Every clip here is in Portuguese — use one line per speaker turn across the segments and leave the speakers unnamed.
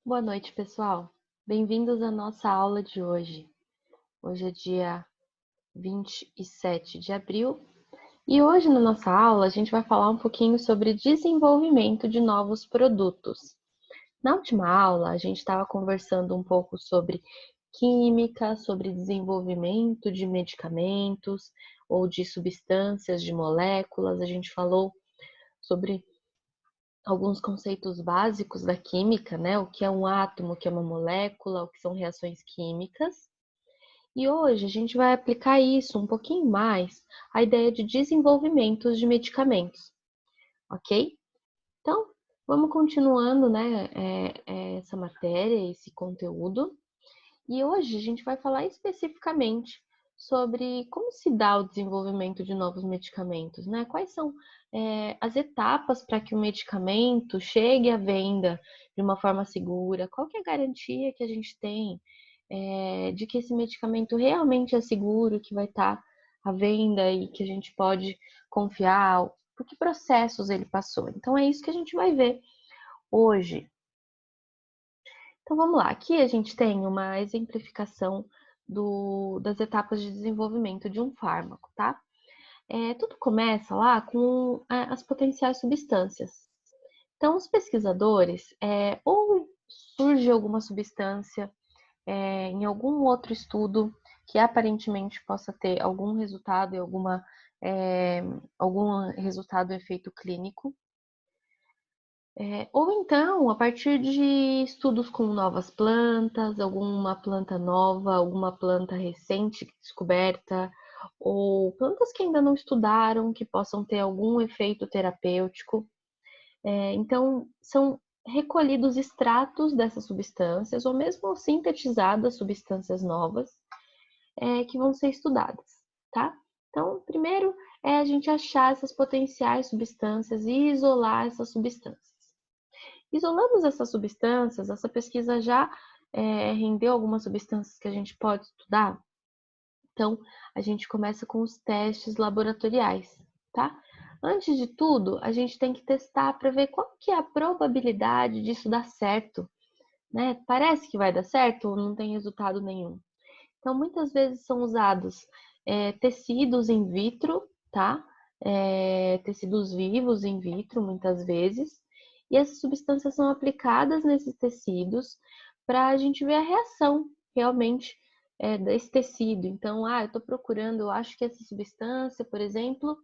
Boa noite, pessoal. Bem-vindos à nossa aula de hoje. Hoje é dia 27 de abril e hoje na nossa aula a gente vai falar um pouquinho sobre desenvolvimento de novos produtos. Na última aula a gente estava conversando um pouco sobre química, sobre desenvolvimento de medicamentos ou de substâncias, de moléculas. A gente falou sobre alguns conceitos básicos da química, né? O que é um átomo, o que é uma molécula, o que são reações químicas. E hoje a gente vai aplicar isso um pouquinho mais à ideia de desenvolvimentos de medicamentos, ok? Então, vamos continuando, né, essa matéria, esse conteúdo. E hoje a gente vai falar especificamente sobre como se dá o desenvolvimento de novos medicamentos, né? Quais são as etapas para que o medicamento chegue à venda de uma forma segura? Qual que é a garantia que a gente tem de que esse medicamento realmente é seguro, que vai estar à venda e que a gente pode confiar? Por que processos ele passou? Então é isso que a gente vai ver hoje. Então vamos lá, aqui a gente tem uma exemplificação das etapas de desenvolvimento de um fármaco, tá? Tudo começa lá com as potenciais substâncias. Então, os pesquisadores, ou surge alguma substância em algum outro estudo que aparentemente possa ter algum resultado e algum resultado efeito clínico, ou então, a partir de estudos com novas plantas, alguma planta nova, alguma planta recente descoberta, ou plantas que ainda não estudaram, que possam ter algum efeito terapêutico. Então, são recolhidos extratos dessas substâncias, ou mesmo sintetizadas substâncias novas, que vão ser estudadas, tá? Então, primeiro é a gente achar essas potenciais substâncias e isolar essas substâncias. Isolamos essas substâncias, essa pesquisa já rendeu algumas substâncias que a gente pode estudar. Então, a gente começa com os testes laboratoriais, tá? Antes de tudo, a gente tem que testar para ver qual que é a probabilidade disso dar certo, né? Parece que vai dar certo ou não tem resultado nenhum. Então, muitas vezes são usados tecidos in vitro, tá? Tecidos vivos in vitro, muitas vezes, e essas substâncias são aplicadas nesses tecidos para a gente ver a reação realmente desse tecido. Então, eu estou procurando, eu acho que essa substância, por exemplo,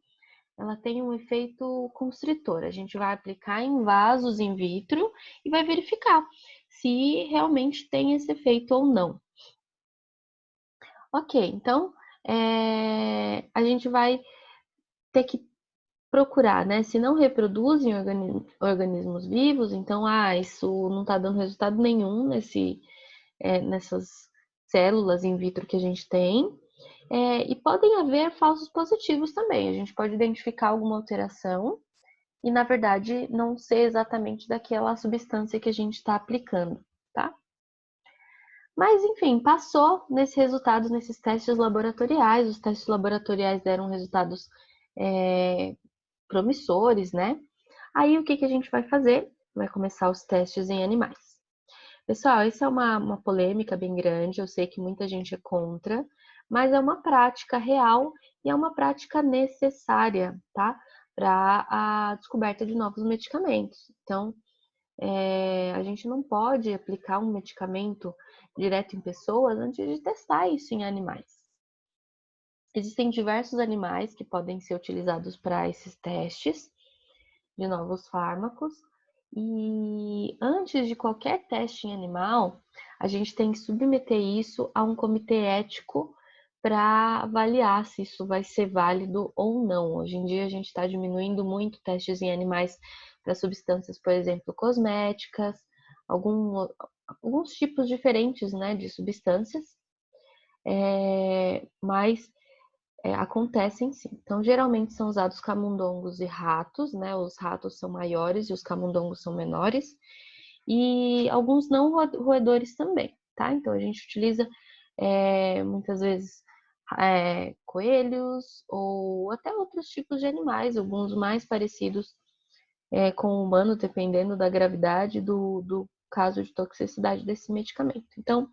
ela tem um efeito constritor. A gente vai aplicar em vasos in vitro e vai verificar se realmente tem esse efeito ou não. Ok, então a gente vai ter que procurar, né? Se não reproduzem organismos vivos, então, isso não está dando resultado nenhum nessas células in vitro que a gente tem. E podem haver falsos positivos também. A gente pode identificar alguma alteração e, na verdade, não ser exatamente daquela substância que a gente está aplicando, tá? Mas, enfim, passou nesses resultados, nesses testes laboratoriais. Os testes laboratoriais deram resultados promissores, né? Aí, o que que a gente vai fazer? Vai começar os testes em animais. Pessoal, essa é uma polêmica bem grande, eu sei que muita gente é contra, mas é uma prática real e é uma prática necessária, tá? Para a descoberta de novos medicamentos. Então, a gente não pode aplicar um medicamento direto em pessoas antes de testar isso em animais. Existem diversos animais que podem ser utilizados para esses testes de novos fármacos. E antes de qualquer teste em animal, a gente tem que submeter isso a um comitê ético para avaliar se isso vai ser válido ou não. Hoje em dia a gente está diminuindo muito testes em animais para substâncias, por exemplo, cosméticas, alguns tipos diferentes, né, de substâncias, mas acontecem sim. Então, geralmente são usados camundongos e ratos, né? Os ratos são maiores e os camundongos são menores. E alguns não roedores também, tá? Então, a gente utiliza muitas vezes coelhos ou até outros tipos de animais, alguns mais parecidos com o humano, dependendo da gravidade caso de toxicidade desse medicamento. Então,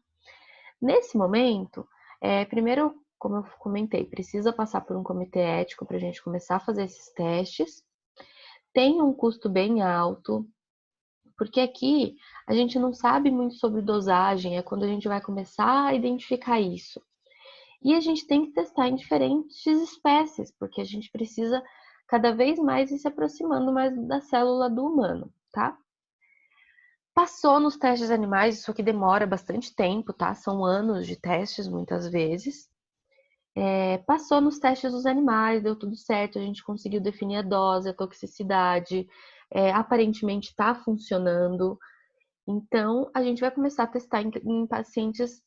nesse momento, primeiro, como eu comentei, precisa passar por um comitê ético para a gente começar a fazer esses testes. Tem um custo bem alto, porque aqui a gente não sabe muito sobre dosagem, é quando a gente vai começar a identificar isso. E a gente tem que testar em diferentes espécies, porque a gente precisa cada vez mais ir se aproximando mais da célula do humano, tá? Passou nos testes animais, isso aqui demora bastante tempo, tá? São anos de testes, muitas vezes. Passou nos testes dos animais, deu tudo certo, a gente conseguiu definir a dose, a toxicidade, aparentemente está funcionando. Então, a gente vai começar a testar em pacientes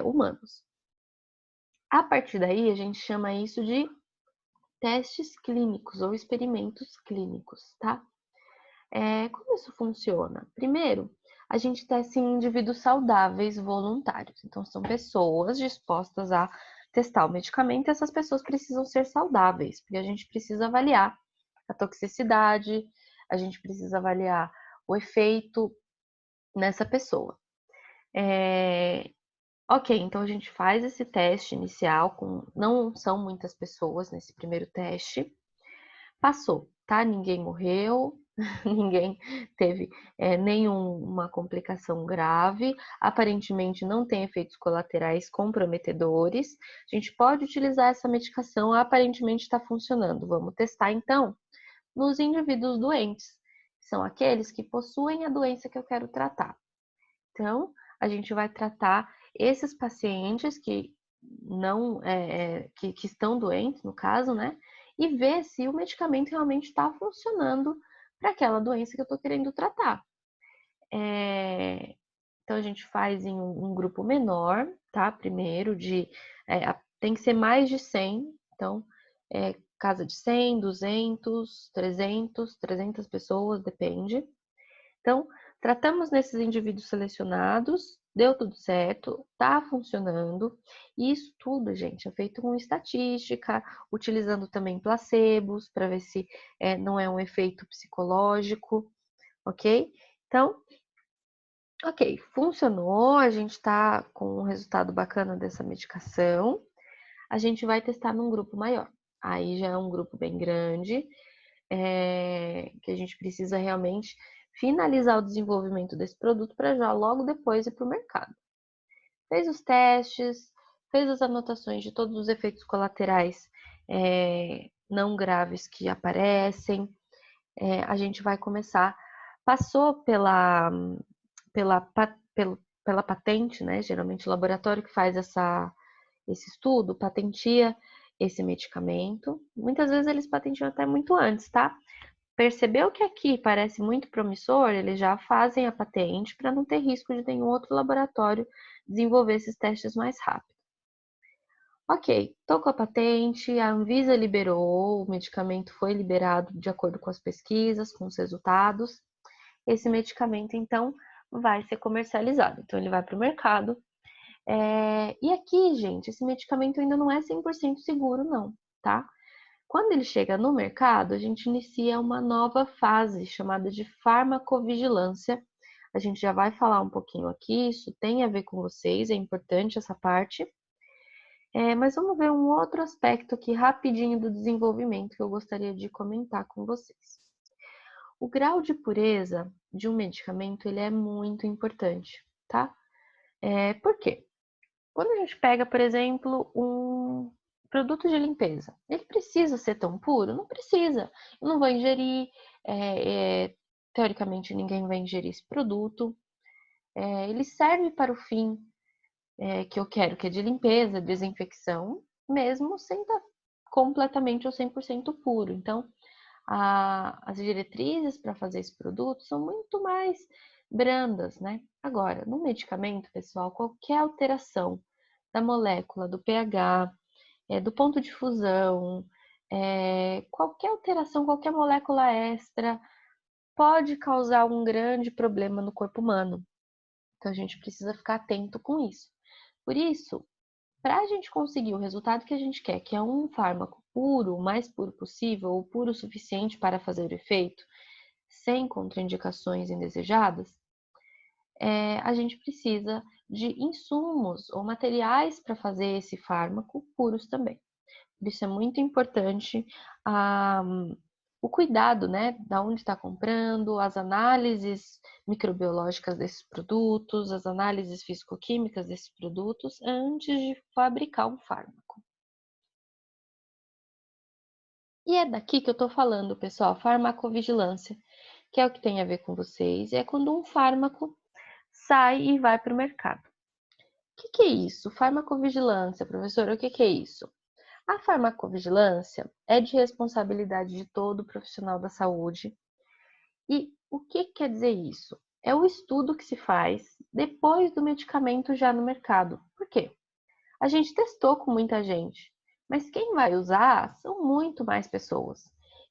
humanos. A partir daí, a gente chama isso de testes clínicos ou experimentos clínicos, tá? Como isso funciona? Primeiro, a gente testa em indivíduos saudáveis voluntários. Então, são pessoas dispostas a testar o medicamento e essas pessoas precisam ser saudáveis, porque a gente precisa avaliar a toxicidade, a gente precisa avaliar o efeito nessa pessoa. Ok, então a gente faz esse teste inicial, não são muitas pessoas nesse primeiro teste. Passou, tá? Ninguém morreu, ninguém teve nenhuma complicação grave, aparentemente não tem efeitos colaterais comprometedores. A gente pode utilizar essa medicação, aparentemente está funcionando. Vamos testar então nos indivíduos doentes, que são aqueles que possuem a doença que eu quero tratar. Então, a gente vai tratar esses pacientes que não que estão doentes, no caso, né? E ver se o medicamento realmente está funcionando para aquela doença que eu estou querendo tratar. Então, a gente faz em um grupo menor, tá? Primeiro, tem que ser mais de 100. Então, casa de 100, 200, 300 pessoas, depende. Então, tratamos nesses indivíduos selecionados, deu tudo certo, tá funcionando. E isso tudo, gente, é feito com estatística, utilizando também placebos, para ver se não é um efeito psicológico, ok? Então, ok, funcionou, a gente está com um resultado bacana dessa medicação. A gente vai testar num grupo maior. Aí já é um grupo bem grande, que a gente precisa realmente finalizar o desenvolvimento desse produto para já logo depois ir para o mercado. Fez os testes, fez as anotações de todos os efeitos colaterais não graves que aparecem, a gente vai começar. Passou pela patente, né? Geralmente o laboratório que faz esse estudo patentia esse medicamento. Muitas vezes eles patentiam até muito antes, tá? Percebeu que aqui parece muito promissor, eles já fazem a patente para não ter risco de nenhum outro laboratório desenvolver esses testes mais rápido. Ok, tô com a patente, a Anvisa liberou, o medicamento foi liberado de acordo com as pesquisas, com os resultados. Esse medicamento, então, vai ser comercializado. Então, ele vai para o mercado. E aqui, gente, esse medicamento ainda não é 100% seguro, não, tá? Quando ele chega no mercado, a gente inicia uma nova fase chamada de farmacovigilância. A gente já vai falar um pouquinho aqui, isso tem a ver com vocês, é importante essa parte. Mas vamos ver um outro aspecto aqui rapidinho do desenvolvimento que eu gostaria de comentar com vocês. O grau de pureza de um medicamento ele é muito importante, tá? Por quê? Quando a gente pega, por exemplo, um produto de limpeza, ele precisa ser tão puro? Não precisa. Eu não vou ingerir, teoricamente ninguém vai ingerir esse produto. Ele serve para o fim que eu quero, que é de limpeza, desinfecção, mesmo sem estar completamente ou 100% puro. Então, as diretrizes para fazer esse produto são muito mais brandas, né? Agora, no medicamento, pessoal, qualquer alteração da molécula, do pH, do ponto de fusão, qualquer alteração, qualquer molécula extra pode causar um grande problema no corpo humano. Então, a gente precisa ficar atento com isso. Por isso, para a gente conseguir o resultado que a gente quer, que é um fármaco puro, o mais puro possível, ou puro o suficiente para fazer o efeito, sem contraindicações indesejadas, a gente precisa de insumos ou materiais para fazer esse fármaco puros também. Por isso é muito importante o cuidado, né, da onde está comprando, as análises microbiológicas desses produtos, as análises físico-químicas desses produtos antes de fabricar um fármaco. E é daqui que eu estou falando, pessoal, farmacovigilância, que é o que tem a ver com vocês, é quando um fármaco sai e vai para o mercado. O que é isso? Farmacovigilância, professora, o que é isso? A farmacovigilância é de responsabilidade de todo profissional da saúde. E o que quer dizer isso? É o estudo que se faz depois do medicamento já no mercado. Por quê? A gente testou com muita gente, mas quem vai usar são muito mais pessoas.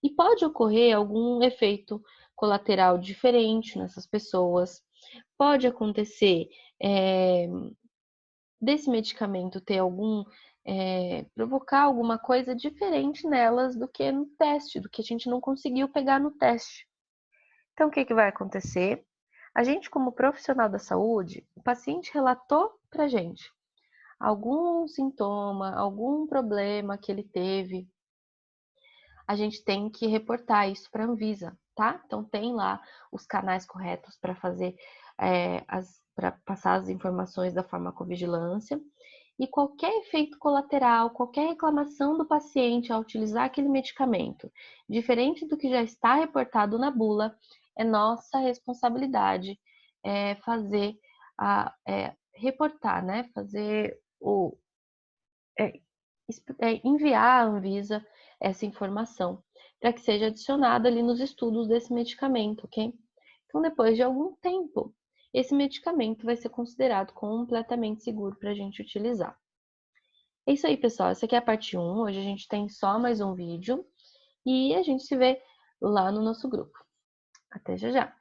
E pode ocorrer algum efeito colateral diferente nessas pessoas. Pode acontecer desse medicamento ter provocar alguma coisa diferente nelas do que no teste, do que a gente não conseguiu pegar no teste. Então, o que vai acontecer? A gente, como profissional da saúde, o paciente relatou para a gente algum sintoma, algum problema que ele teve, a gente tem que reportar isso para a Anvisa, tá? Então, tem lá os canais corretos para fazer, para passar as informações da farmacovigilância. E qualquer efeito colateral, qualquer reclamação do paciente ao utilizar aquele medicamento, diferente do que já está reportado na bula, é nossa responsabilidade fazer reportar, né? Fazer enviar à Anvisa essa informação para que seja adicionada ali nos estudos desse medicamento, ok? Então, depois de algum tempo, esse medicamento vai ser considerado completamente seguro para a gente utilizar. É isso aí, pessoal. Essa aqui é a parte 1. Hoje a gente tem só mais um vídeo e a gente se vê lá no nosso grupo. Até já já!